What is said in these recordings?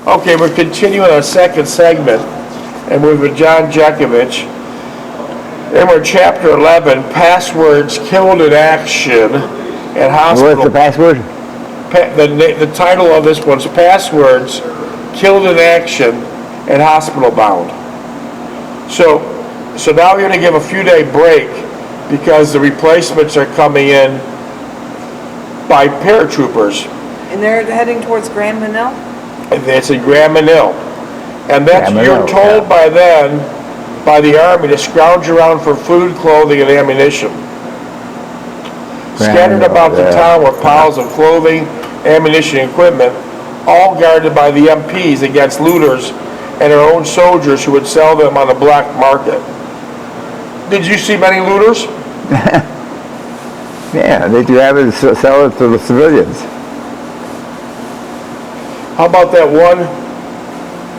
Okay, we're continuing our second segment, and we're with John Jeckovich. And we're chapter 11, passwords killed in action at hospital. What's the password? The title of this one's Passwords Killed in Action and Hospital Bound. So now we're going to give a few day break because the replacements are coming in by paratroopers. And they're heading towards Grand Manil? It's in Grand Manil. And that's, you're told by then, by the Army, to scrounge around for food, clothing, and ammunition. Scattered about the town were piles of clothing, ammunition, and equipment, all guarded by the MPs against looters and their own soldiers who would sell them on the black market. Did you see many looters? Yeah, they do have it to sell it to the civilians. How about that one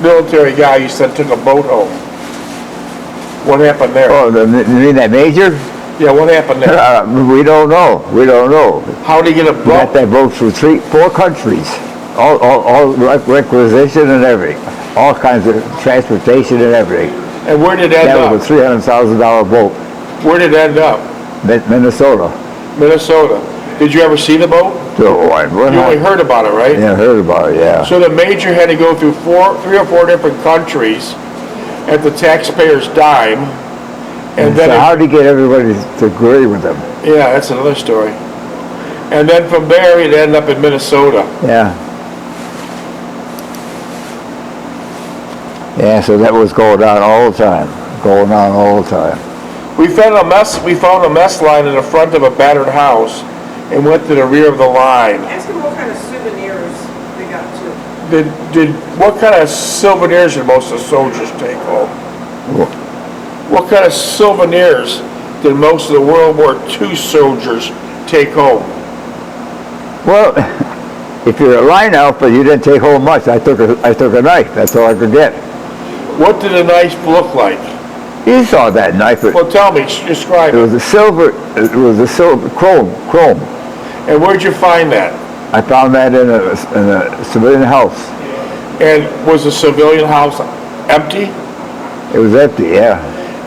military guy you said took a boat home? What happened there? Oh, you mean that major? Yeah, what happened there? We don't know. We don't know. How did he get a boat? We got that boat through 4 countries. All requisition and everything. All kinds of transportation and everything. And where did it end up? That was a $300,000 boat. Where did it end up? Minnesota. Minnesota. Did you ever see the boat? So, you only heard about it, right? Yeah, heard about it, yeah. So the major had to go through 3 or 4 different countries at the taxpayer's dime. And then how did he get everybody to agree with him? Yeah, that's another story. And then from there, he'd end up in Minnesota. Yeah. Yeah, so that was going on all the time. Going on all the time. We found a mess line in the front of a battered house and went to the rear of the line. Ask them what kind of souvenirs they got too. What kind of souvenirs did most of the soldiers take home? What kind of souvenirs did most of the World War II soldiers take home? Well, if you're a line outfit, you didn't take home much. I took a knife. That's all I could get. What did the knife look like? You saw that knife. Well, tell me. Describe it. It was a silver chrome. And where'd you find that? I found that in a civilian house. And was the civilian house empty? It was empty, yeah.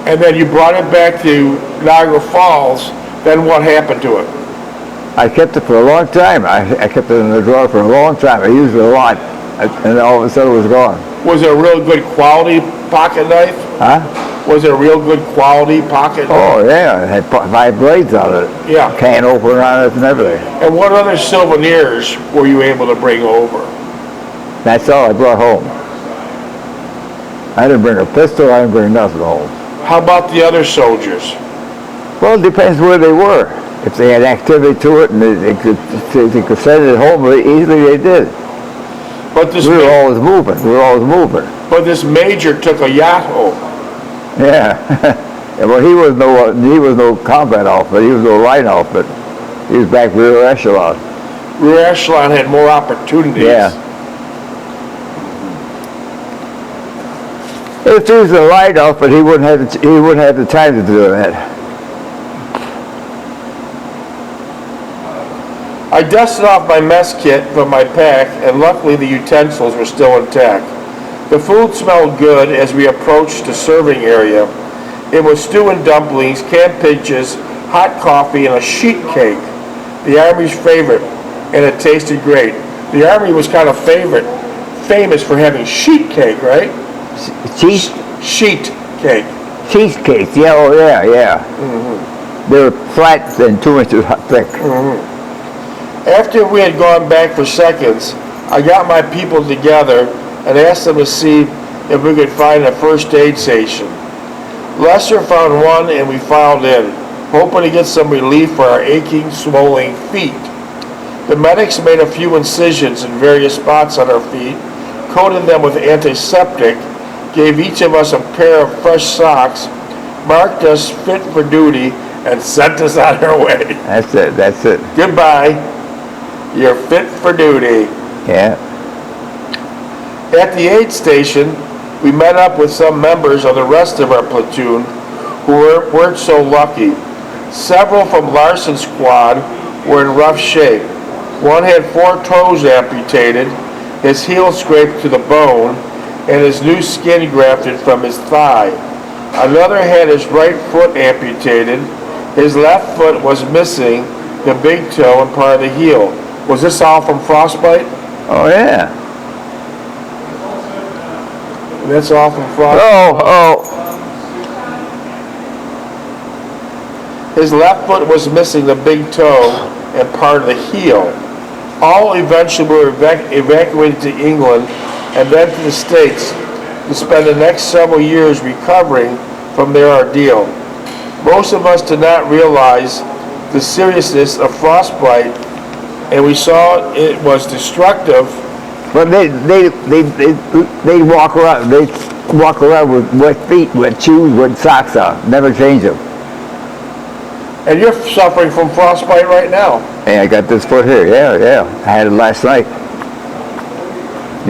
And then you brought it back to Niagara Falls. Then what happened to it? I kept it for a long time. I kept it in the drawer for a long time. I used it a lot, and all of a sudden it was gone. Was it a real good quality pocket knife? Huh? Was it a real good quality pocket knife? Oh yeah, it had 5 blades on it. Yeah. Can opener on it and everything. And what other souvenirs were you able to bring over? That's all I brought home. I didn't bring a pistol. I didn't bring nothing home. How about the other soldiers? Well, it depends where they were. If they had activity to it and they could send it home easily, they did. But this we were always moving. But this major took a yacht home. Yeah. Well, he was no combat outfit. He was no line outfit. He was back rear echelon. Rear echelon had more opportunities. Yeah. If he was a line outfit, he wouldn't have the time to do that. I dusted off my mess kit from my pack, and luckily the utensils were still intact. The food smelled good as we approached the serving area. It was stew and dumplings, canned peaches, hot coffee, and a sheet cake, the Army's favorite, and it tasted great. The Army was kind of famous for having sheet cake, right? Sheet cake. Cheesecake, yeah, oh yeah. Mm-hmm. They were flat and 2 inches thick. Mm-hmm. After we had gone back for seconds, I got my people together and asked them to see if we could find a first aid station. Lester found one and we filed in, hoping to get some relief for our aching, swollen feet. The medics made a few incisions in various spots on our feet, coated them with antiseptic, gave each of us a pair of fresh socks, marked us fit for duty, and sent us on our way. That's it. Goodbye. You're fit for duty. Yeah. At the aid station, we met up with some members of the rest of our platoon who weren't so lucky. Several from Larson's squad were in rough shape. One had 4 toes amputated, his heel scraped to the bone, and his new skin grafted from his thigh. Another had his right foot amputated. His left foot was missing the big toe and part of the heel. Was this all from frostbite? Oh, yeah. That's all from frostbite. Oh. His left foot was missing the big toe and part of the heel. All eventually were evacuated to England and then to the States to spend the next several years recovering from their ordeal. Most of us did not realize the seriousness of frostbite, and we saw it was destructive. But they walk around. They walk around with wet feet, wet shoes, wet socks on. Never change them. And you're suffering from frostbite right now. Hey, I got this foot here. Yeah. I had it last night.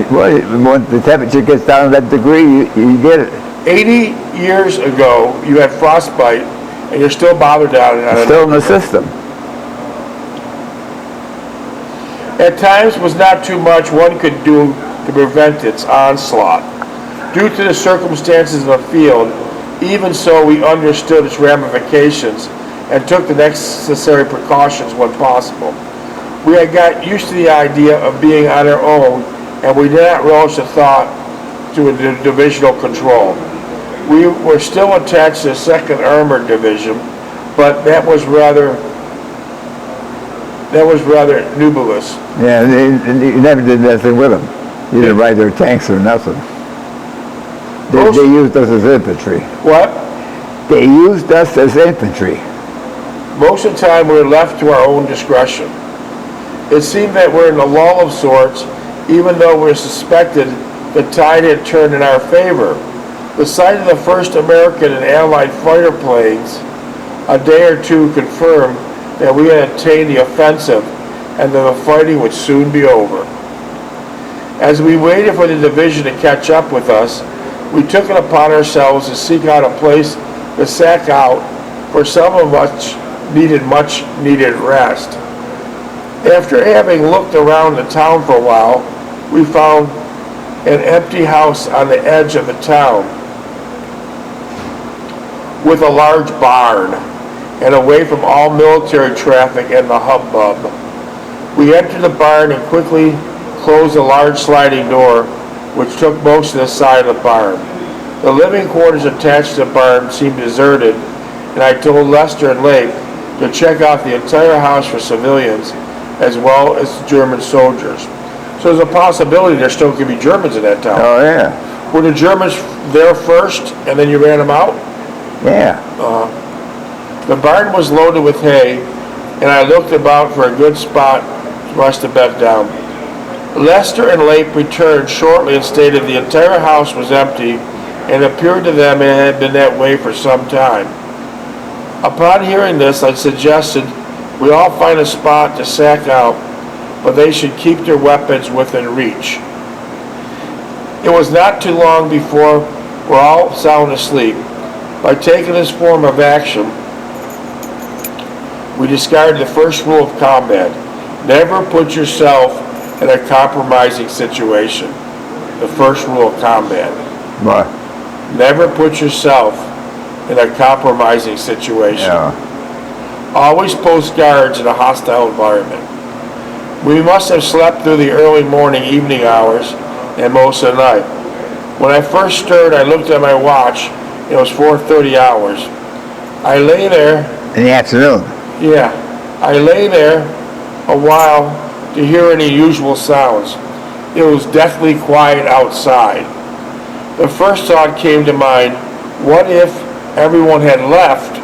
When the temperature gets down to that degree, you get it. 80 years ago, you had frostbite, and you're still bothered down it. It's still in the system. At times was not too much one could do to prevent its onslaught. Due to the circumstances of the field, even so we understood its ramifications and took the necessary precautions when possible. We had got used to the idea of being on our own, and we did not relish the thought to a divisional control. We were still attached to the 2nd Armored Division, but that was rather nebulous. Yeah, you never did nothing with them. You didn't ride their tanks or nothing. They used us as infantry. What? They used us as infantry. Most of the time we were left to our own discretion. It seemed that we're in a lull of sorts, even though we suspected the tide had turned in our favor. The sight of the first American and Allied fighter planes a day or two confirmed that we had attained the offensive and that the fighting would soon be over. As we waited for the division to catch up with us, we took it upon ourselves to seek out a place to sack out, for some of us needed much needed rest. After having looked around the town for a while, we found an empty house on the edge of the town with a large barn and away from all military traffic and the hubbub. We entered the barn and quickly closed a large sliding door which took most of the side of the barn. The living quarters attached to the barn seemed deserted, and I told Lester and Lake to check out the entire house for civilians as well as German soldiers. So there's a possibility there still could be Germans in that town. Oh, yeah. Were the Germans there first and then you ran them out? Yeah. The barn was loaded with hay, and I looked about for a good spot to rest the bed down. Lester and Lake returned shortly and stated the entire house was empty, and it appeared to them it had been that way for some time. Upon hearing this, I suggested we all find a spot to sack out, but they should keep their weapons within reach. It was not too long before we're all sound asleep. By taking this form of action, we discarded the first rule of combat. Never put yourself in a compromising situation. The first rule of combat. What? Never put yourself in a compromising situation. Yeah. Always post guards in a hostile environment. We must have slept through the early morning, evening hours, and most of the night. When I first stirred, I looked at my watch. It was 4:30 hours. I lay there. In the afternoon. Yeah. I lay there a while to hear any usual sounds. It was deathly quiet outside. The first thought came to mind, what if everyone had left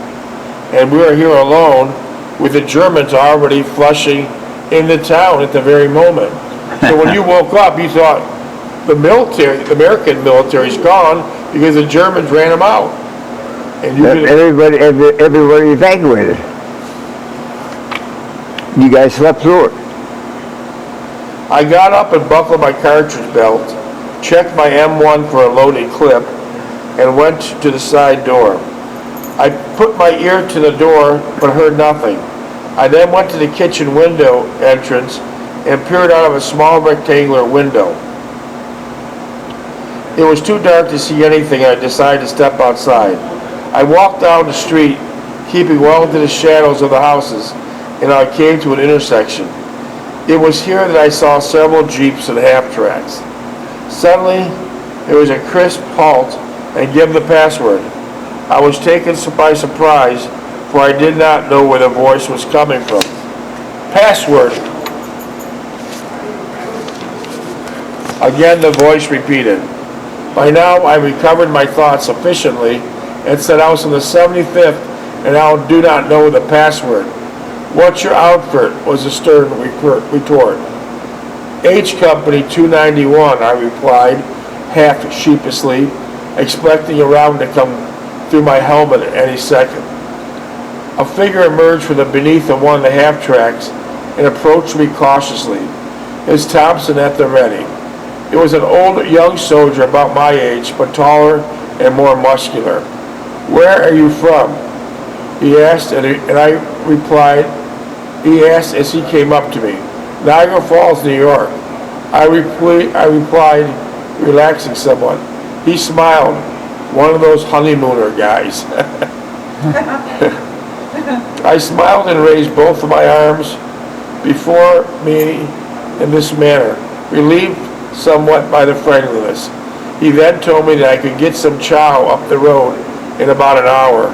and we were here alone with the Germans already flushing into town at the very moment? So when you woke up, you thought the American military's gone because the Germans ran them out. And you Everybody evacuated. You guys slept through it. I got up and buckled my cartridge belt, checked my M1 for a loaded clip, and went to the side door. I put my ear to the door but heard nothing. I then went to the kitchen window entrance and peered out of a small rectangular window. It was too dark to see anything, and I decided to step outside. I walked down the street, keeping well into the shadows of the houses, and I came to an intersection. It was here that I saw several jeeps and half-tracks. Suddenly, there was a crisp halt and give the password. I was taken by surprise, for I did not know where the voice was coming from. Password. Again, the voice repeated. By now, I recovered my thoughts sufficiently and said I was from the 75th and I do not know the password. What's your outfit? Was the stern retort. H Company 291, I replied, half sheepishly, expecting a round to come through my helmet at any second. A figure emerged from beneath of one of the half-tracks and approached me cautiously, his Thompson at the ready. It was an old young soldier about my age, but taller and more muscular. Where are you from? He asked, and I replied, he asked as he came up to me. Niagara Falls, New York. I replied, relaxing somewhat. He smiled, one of those honeymooner guys. I smiled and raised both of my arms before me in this manner, relieved somewhat by the friendliness. He then told me that I could get some chow up the road in about an hour.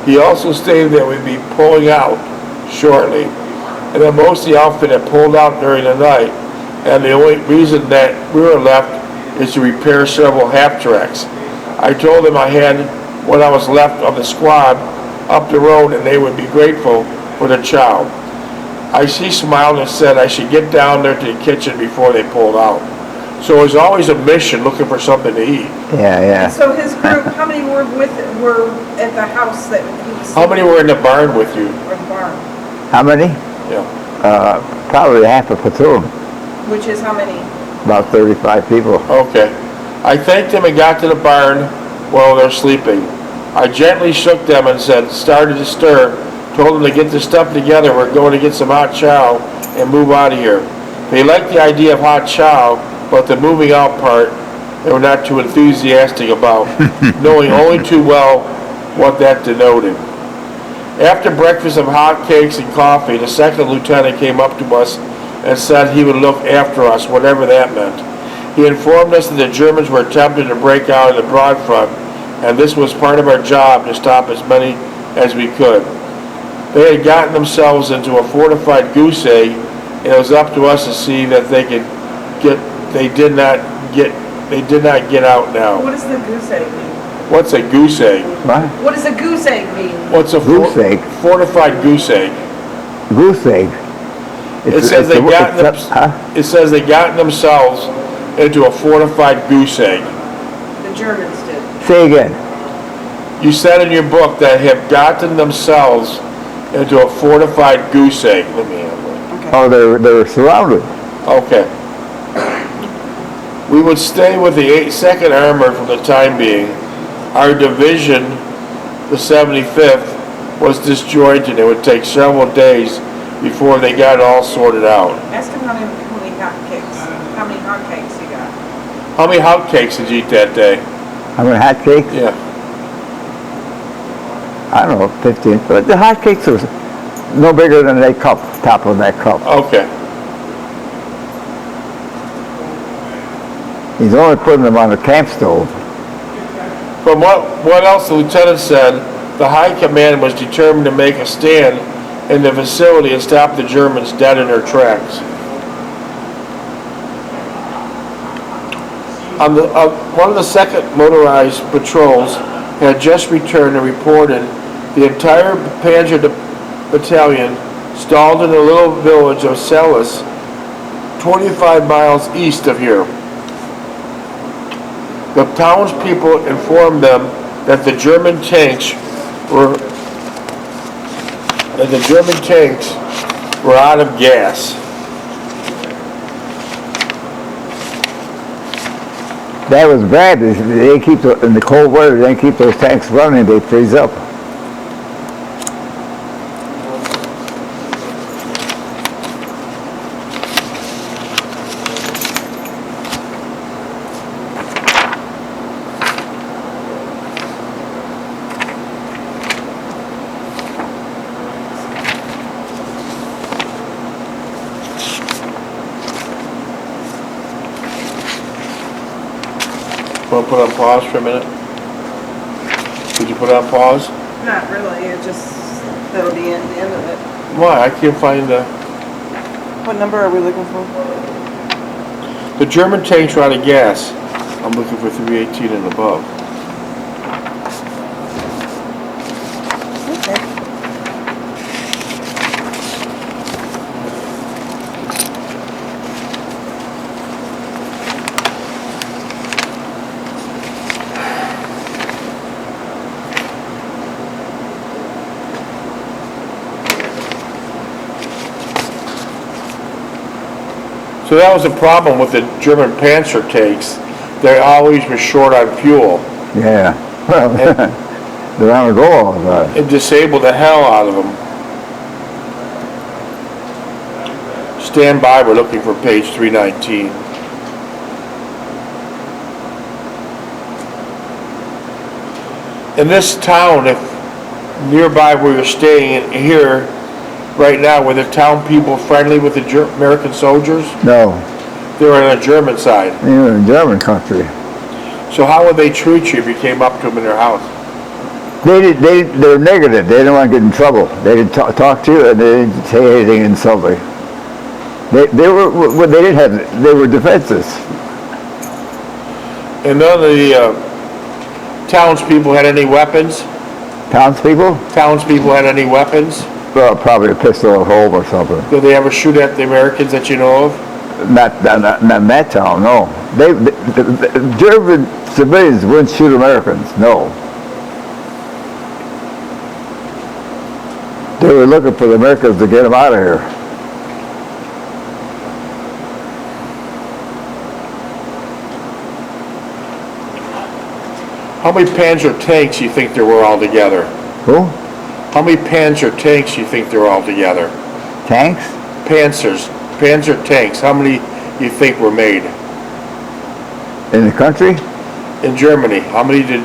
He also stated that we'd be pulling out shortly, and that most of the outfit had pulled out during the night, and the only reason that we were left is to repair several half-tracks. I told him I had what I was left of the squad up the road, and they would be grateful for the chow. He smiled and said I should get down there to the kitchen before they pulled out. So it was always a mission looking for something to eat. Yeah. So his group, how many were at the house that he was? How many were in the barn with you? Or the barn, How many? Yeah. Probably half a platoon. which is how many? About 35 people. Okay. I thanked them and got to the barn while they're sleeping. I gently shook them and started to stir, told them to get their stuff together, we're going to get some hot chow and move out of here. They liked the idea of hot chow, but the moving out part, they were not too enthusiastic about, knowing only too well what that denoted. After breakfast of hot cakes and coffee, the second lieutenant came up to us and said he would look after us, whatever that meant. He informed us that the Germans were attempting to break out of the broad front, and this was part of our job to stop as many as we could. They had gotten themselves into a fortified goose egg, and it was up to us to see that they did not get out now. What does the goose egg mean? What's a goose egg? What? What does a goose egg mean? What's a Goose egg? fortified goose egg? Goose egg. It says they got themselves into a fortified goose egg. The Germans did. Say again. You said in your book that have gotten themselves into a fortified goose egg. Let me have it. Okay. Oh, they were surrounded. Okay. We would stay with the 2nd Armored for the time being. Our division, the 75th, was disjointed. It would take several days before they got it all sorted out. Ask him how many hot cakes. How many hot cakes he got? How many hot cakes did you eat that day? How many hot cakes? Yeah. I don't know, 15. But the hot cakes was no bigger than that cup, top of that cup. Okay. He's only putting them on the camp stove. From what else the lieutenant said, the high command was determined to make a stand in the vicinity and stop the Germans dead in their tracks. One of the 2nd motorized patrols had just returned and reported the entire Panzer Battalion stalled in the little village of Celis, 25 miles east of here. The townspeople informed them that the German tanks were out of gas. That was bad. They keep in the cold weather. They keep those tanks running. They freeze up. Want to put on pause for a minute? Could you put on pause? Not really, it just, that'll be at the end of it. Why? I can't find the... What number are we looking for? The German tanks are out of gas. I'm looking for 318 and above. Okay. So that was the problem with the German Panzer tanks. They always were short on fuel. Yeah. Well, they're on a go all the time. It disabled the hell out of them. Stand by, we're looking for page 319. In this town, if nearby where you're staying here right now, were the town people friendly with the American soldiers? No, They were on the German side. you're in German country. So how would they treat you if you came up to them in their house? They're negative. They didn't want to get in trouble. They didn't talk to you, and they didn't say anything insulting. They were defenseless. And none of the townspeople had any weapons? Townspeople? Townspeople had any weapons? Well, probably a pistol at home or something. Did they ever shoot at the Americans that you know of? Not in that town, no. The German civilians wouldn't shoot Americans, no. They were looking for the Americans to get them out of here. How many Panzer tanks do you think there were altogether? Who? How many Panzer tanks do you think there were altogether? Tanks? Panzer tanks, how many do you think were made? In the country? In Germany, how many did...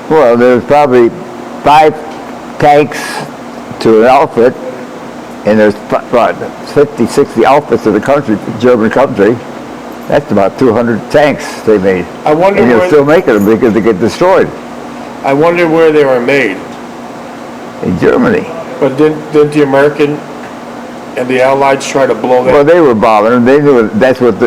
Well, there's probably 5 tanks to an outfit, and there's about 50, 60 outfits in the country, German country. That's about 200 tanks they made. I wonder and they're where... still making them because they get destroyed. I wonder where they were made. In Germany. But didn't the American and the Allies try to blow that? Well, they were bombing them. They knew that's what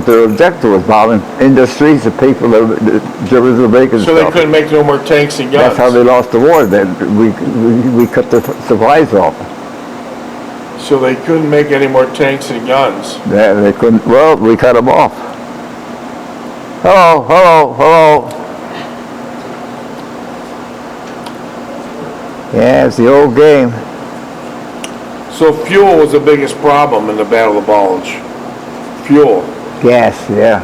their objective was, bombing industries, the people, the Germans were making So stuff. they couldn't make no more tanks and guns? That's how they lost the war. Then we cut the supplies off. So they couldn't make any more tanks and guns? Yeah, they couldn't. Well, we cut them off. Hello, hello, hello. Yeah, it's the old game. So fuel was the biggest problem in the Battle of the Bulge. Fuel. Gas, yeah.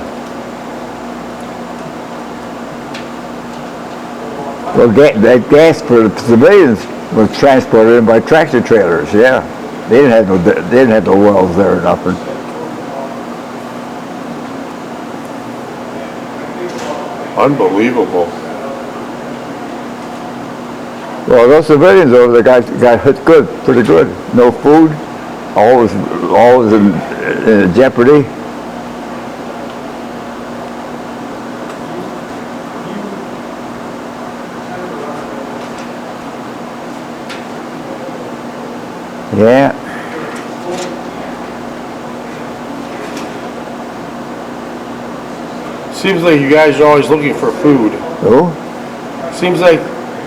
Well, that gas for the civilians was transported in by tractor trailers. Yeah, they didn't have no wells there or nothing. Unbelievable. Well, those civilians over there got hit good, pretty good. No food, always in jeopardy. Yeah. Seems like you guys are always looking for food. Oh? Seems like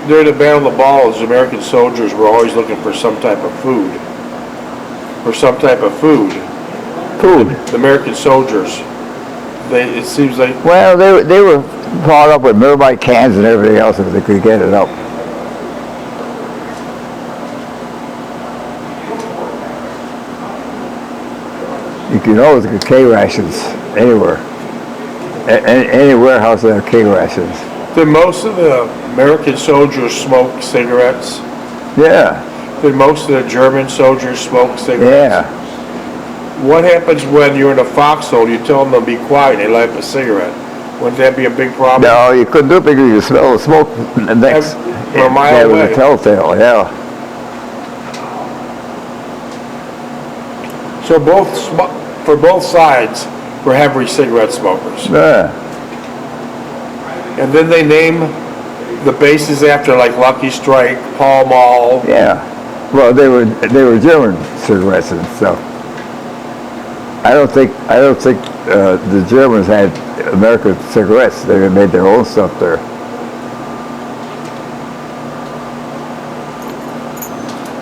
during the Battle of the Bulge, American soldiers were always looking for some type of food. For some type of food. Food. The American soldiers. It seems like... Well, they were brought up with Merbite cans and everything else if they could get it up. You can always get K rations anywhere. Any warehouse that have K rations. Did most of the American soldiers smoke cigarettes? Yeah. Did most of the German soldiers smoke cigarettes? Yeah. What happens when you're in a foxhole, you tell them to be quiet, and they light up a cigarette? Wouldn't that be a big problem? No, you couldn't do it because you smell the smoke next. For a mile That was away. a telltale, yeah. So for both sides, we're heavy cigarette smokers. Yeah. And then they name the bases after, like Lucky Strike, Pall Mall. Yeah. Well, they were German cigarettes and stuff. I don't think the Germans had American cigarettes. They made their own stuff there.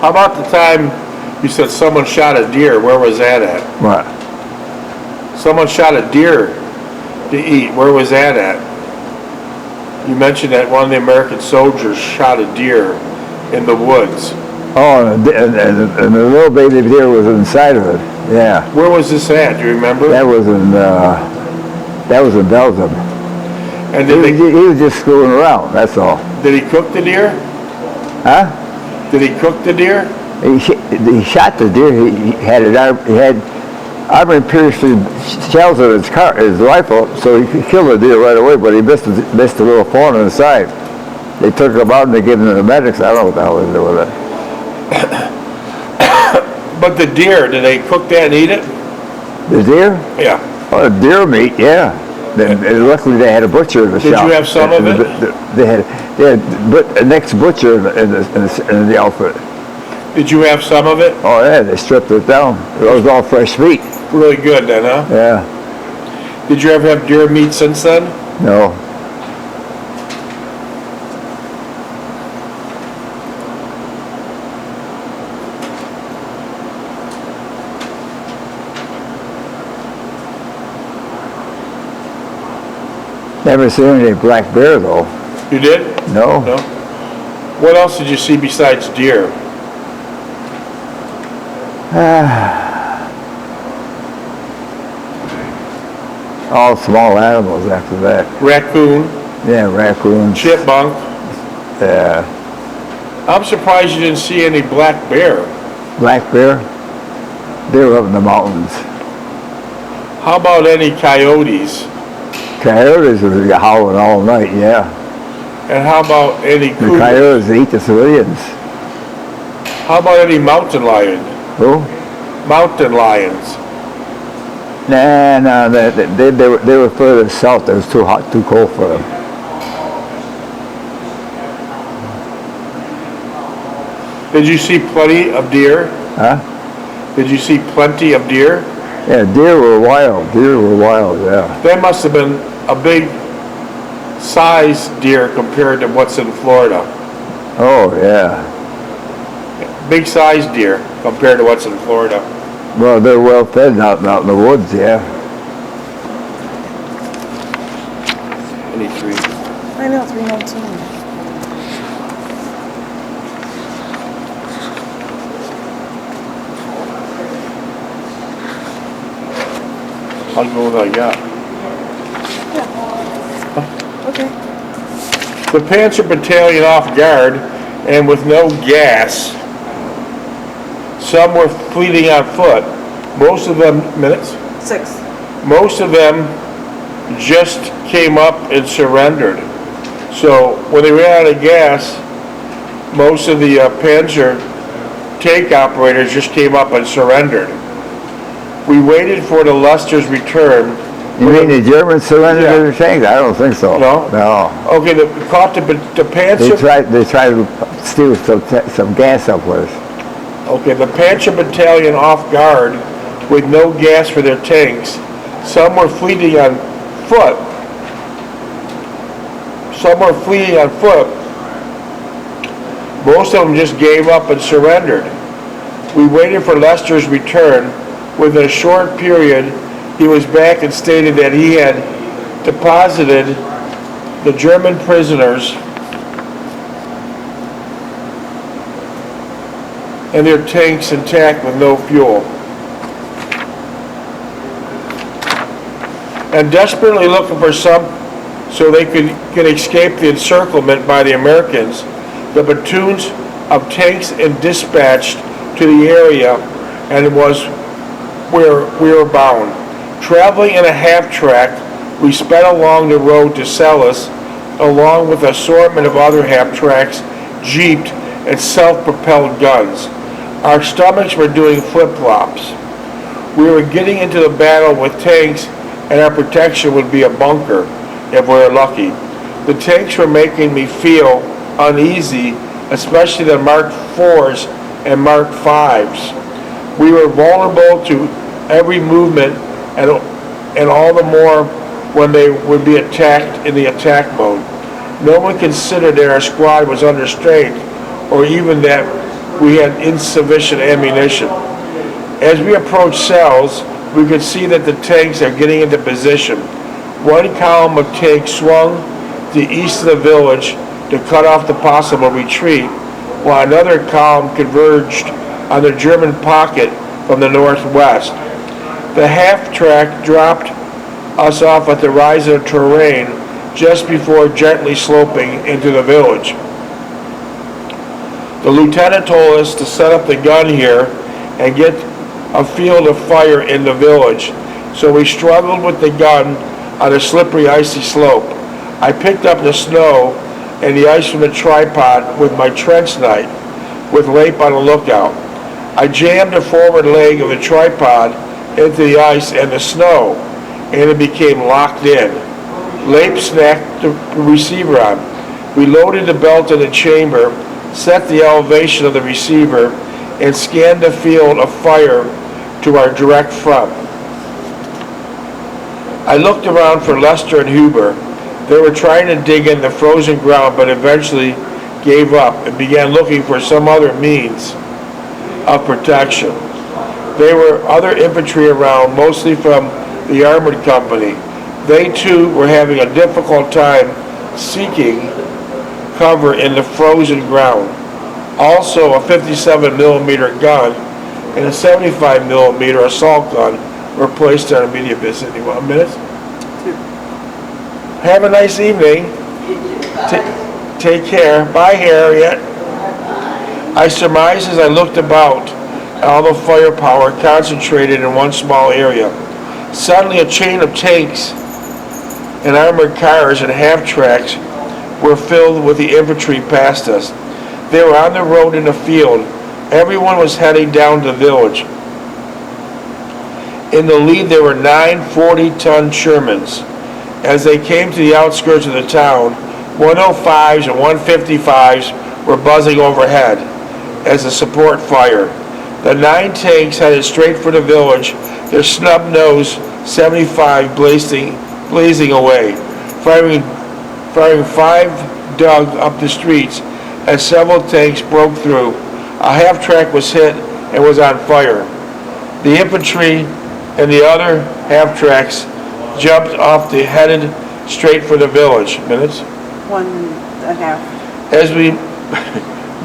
How about the time you said someone shot a deer? Where was that at? What? Someone shot a deer to eat. Where was that at? You mentioned that one of the American soldiers shot a deer in the woods. Oh, and the little baby deer was inside of it. Yeah. Where was this at? Do you remember? That was in Belgium. And He did was just screwing around. That's all. he cook the deer? Huh? Did he cook the deer? He shot the deer. He had armor-piercing shells in his rifle, so he could kill the deer right away. But he missed a little thorn on the side. They took him out and they gave him to the medics. I don't know what the hell they did with it. But the deer, did they cook that and eat it? The deer? Yeah. Oh, deer meat, yeah. And luckily they had a butcher in the shop. Did you have some of it? They had the next butcher in the outfit. Did you have some of it? Oh yeah, they stripped it down. It was all fresh meat. Really good then, huh? Yeah. Did you ever have deer meat since then? No. Never seen any black bear though. You did? No. No? What else did you see besides deer? All small animals after that. Raccoon, Yeah, raccoons. chipmunk. Yeah. I'm surprised you didn't see any black bear. Black bear? They were up in the mountains. How about any coyotes? Coyotes were howling all night, yeah. And how about any The cougars? coyotes eat the civilians. How about any mountain lion? Who? Mountain lions. Nah, they were further south. It was too hot, too cold for them. Did you see plenty of deer? Huh? Did you see plenty of deer? Yeah, deer were wild. Deer were wild, yeah. That must have been a big size deer compared to what's in Florida. Oh, yeah. Big size deer compared to what's in Florida. Well, they're well fed out in the woods, yeah. Any three. I know, 319. I'll go with what I got. Okay. The Panzer Battalion off guard and with no gas. Some were fleeing on foot. Most of them, minutes? 6. Most of them just came up and surrendered. So when they ran out of gas, most of the Panzer tank operators just came up and surrendered. We waited for the Lester's return. You mean the Germans surrendered Yeah. their tanks? I don't think so. No? No. Okay, the Panzer. They tried to steal some gas up with us. Okay, the Panzer Battalion off guard with no gas for their tanks. Some were fleeing on foot. Most of them just gave up and surrendered. We waited for Lester's return. Within a short period, he was back and stated that he had deposited the German prisoners and their tanks intact with no fuel. And desperately looking for some so they could escape the encirclement by the Americans, the platoons of tanks and dispatched to the area, and it was where we were bound. Traveling in a half-track, we sped along the road to Celis, along with an assortment of other half-tracks, jeeped, and self-propelled guns. Our stomachs were doing flip-flops. We were getting into the battle with tanks, and our protection would be a bunker, if we were lucky. The tanks were making me feel uneasy, especially the Mark IVs and Mark Vs. We were vulnerable to every movement and all the more when they would be attacked in the attack mode. No one considered that our squad was under strength or even that we had insufficient ammunition. As we approached cells, we could see that the tanks are getting into position. One column of tanks swung to the east of the village to cut off the possible retreat, while another column converged on the German pocket from the northwest. The half-track dropped us off at the rise of the terrain just before gently sloping into the village. The lieutenant told us to set up the gun here and get a field of fire in the village, so we struggled with the gun on a slippery, icy slope. I picked up the snow and the ice from the tripod with my trench knife, with Lape on the lookout. I jammed the forward leg of the tripod into the ice and the snow, and it became locked in. Lape snapped the receiver on. We loaded the belt in the chamber, set the elevation of the receiver, and scanned the field of fire to our direct front. I looked around for Lester and Huber. They were trying to dig in the frozen ground, but eventually gave up and began looking for some other means of protection. There were other infantry around, mostly from the armored company. They too were having a difficult time seeking cover in the frozen ground. Also, a 57 millimeter gun and a 75 millimeter assault gun were placed in our immediate vicinity. 1 minute? Have a nice evening. Take care. Bye, Harriet. I surmised as I looked about, all the firepower concentrated in one small area. Suddenly, a chain of tanks and armored cars and half-tracks were filled with the infantry past us. They were on the road in the field. Everyone was heading down to the village. In the lead, there were 9 40-ton Shermans. As they came to the outskirts of the town, 105s and 155s were buzzing overhead as a support fire. The 9 tanks headed straight for the village, their snub-nosed 75 blazing away, firing 5 dug up the streets as several tanks broke through. A half-track was hit and was on fire. The infantry and the other half-tracks jumped off the headed straight for the village. Minutes? 1.5. As we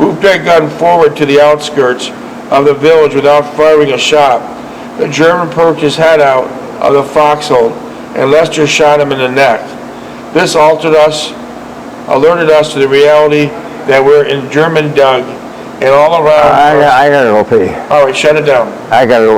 moved our gun forward to the outskirts of the village without firing a shot, the German poked his head out of the foxhole and Lester shot him in the neck. This alerted us to the reality that we're in German dug and all around. I gotta go pee. All right, shut it down. I gotta go.